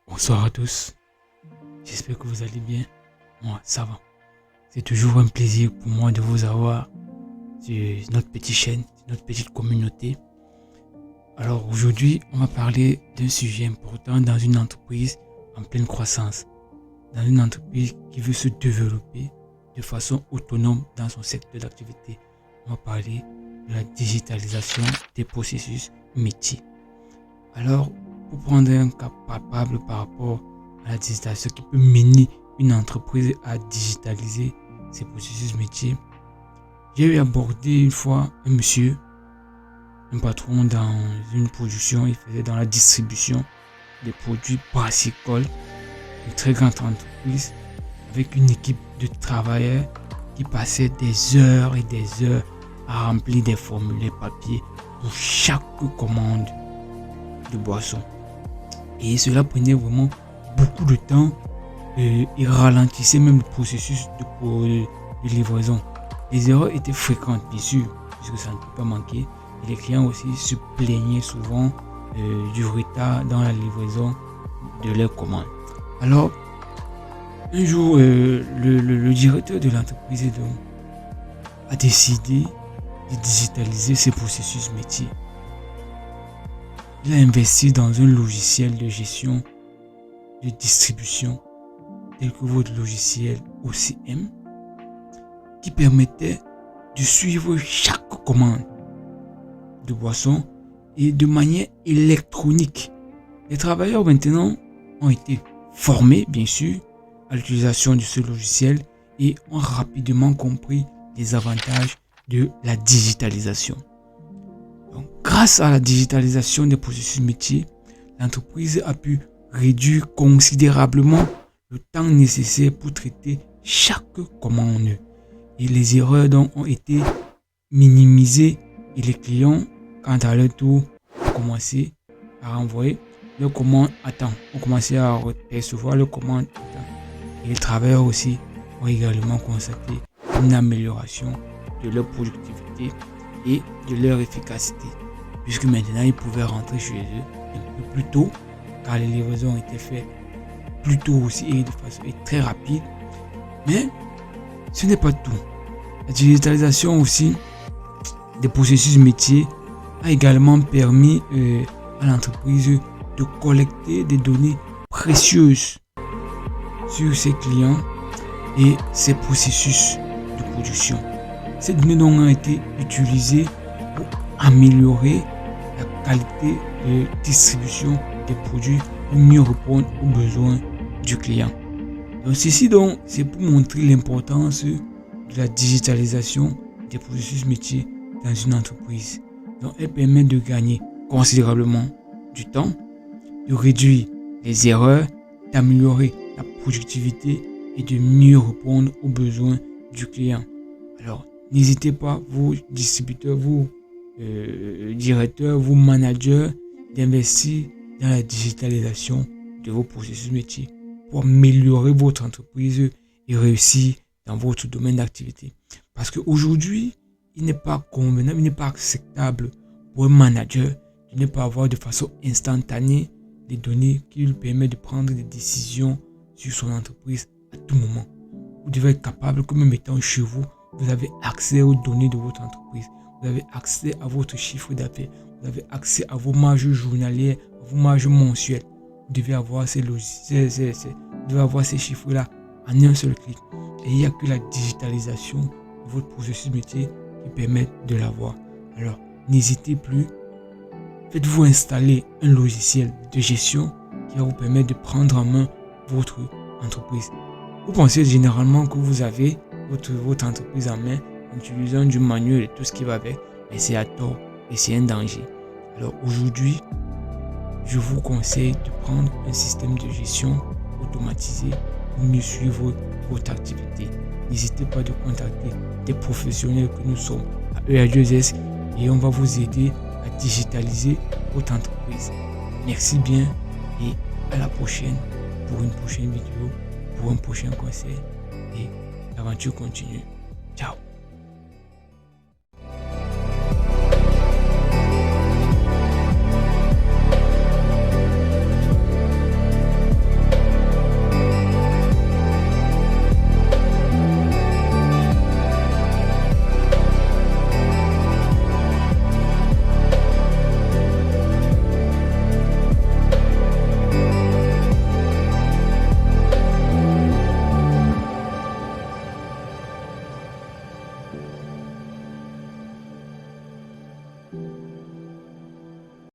Bonsoir à tous, j'espère que vous allez bien. Moi, ça va. C'est toujours un plaisir pour moi de vous avoir sur notre petite chaîne, notre petite communauté. Alors aujourd'hui, on va parler d'un sujet important dans une entreprise en pleine croissance. Dans une entreprise qui veut se développer de façon autonome dans son secteur d'activité. On va parler de la digitalisation des processus métiers. Alors, pour prendre un cas palpable par rapport à la digitalisation qui peut mener une entreprise à digitaliser ses processus métiers, j'ai eu abordé une fois un monsieur, un patron dans une production, il faisait dans la distribution des produits brassicoles, une très grande entreprise avec une équipe de travailleurs qui passaient des heures et des heures à remplir des formulaires papier pour chaque commande de boisson. Et cela prenait vraiment beaucoup de temps et ralentissait même le processus de livraison. Les erreurs étaient fréquentes, bien sûr, puisque ça ne peut pas manquer. Et les clients aussi se plaignaient souvent du retard dans la livraison de leurs commandes. Alors, un jour, le directeur de l'entreprise a décidé de digitaliser ses processus métiers. Il a investi dans un logiciel de gestion de distribution tel que votre logiciel OCM qui permettait de suivre chaque commande de boisson et de manière électronique. Les travailleurs maintenant ont été formés, bien sûr, à l'utilisation de ce logiciel et ont rapidement compris les avantages de la digitalisation. Donc, grâce à la digitalisation des processus métiers, l'entreprise a pu réduire considérablement le temps nécessaire pour traiter chaque commande. Et les erreurs donc ont été minimisées et les clients, quant à leur tour, ont commencé à renvoyer leur commande à temps, ont commencé à recevoir leur commande à temps. Et les travailleurs aussi ont également constaté une amélioration de leur productivité et de leur efficacité, puisque maintenant ils pouvaient rentrer chez eux un peu plus tôt, car les livraisons étaient faites plus tôt aussi et de façon très rapide. Mais ce n'est pas tout. La digitalisation aussi des processus métiers a également permis à l'entreprise de collecter des données précieuses sur ses clients et ses processus de production. Ces données ont été utilisées pour améliorer la qualité de distribution des produits pour mieux répondre aux besoins du client. Donc ceci donc, c'est pour montrer l'importance de la digitalisation des processus métiers dans une entreprise. Donc elle permet de gagner considérablement du temps, de réduire les erreurs, d'améliorer la productivité et de mieux répondre aux besoins du client. Alors, n'hésitez pas, vous distributeurs, vous directeurs, vous managers, d'investir dans la digitalisation de vos processus métiers pour améliorer votre entreprise et réussir dans votre domaine d'activité. Parce qu'aujourd'hui, il n'est pas convenable, il n'est pas acceptable pour un manager de ne pas avoir de façon instantanée les données qui lui permettent de prendre des décisions sur son entreprise à tout moment. Vous devez être capable que même étant chez vous, vous avez accès aux données de votre entreprise. Vous avez accès à votre chiffre d'affaires. Vous avez accès à vos marges journalières, à vos marges mensuelles. Vous devez avoir ces chiffres-là en un seul clic. Et il n'y a que la digitalisation de votre processus métier qui permet de l'avoir. Alors, n'hésitez plus. Faites-vous installer un logiciel de gestion qui va vous permettre de prendre en main votre entreprise. Vous pensez généralement que vous avez votre entreprise en main en utilisant du manuel et tout ce qui va avec, mais c'est à tort et c'est un danger. Alors aujourd'hui, je vous conseille de prendre un système de gestion automatisé pour mieux suivre votre activité. N'hésitez pas de contacter des professionnels que nous sommes à EA2S et on va vous aider à digitaliser votre entreprise. Merci bien et à la prochaine pour une prochaine vidéo, pour un prochain conseil et l'aventure continue.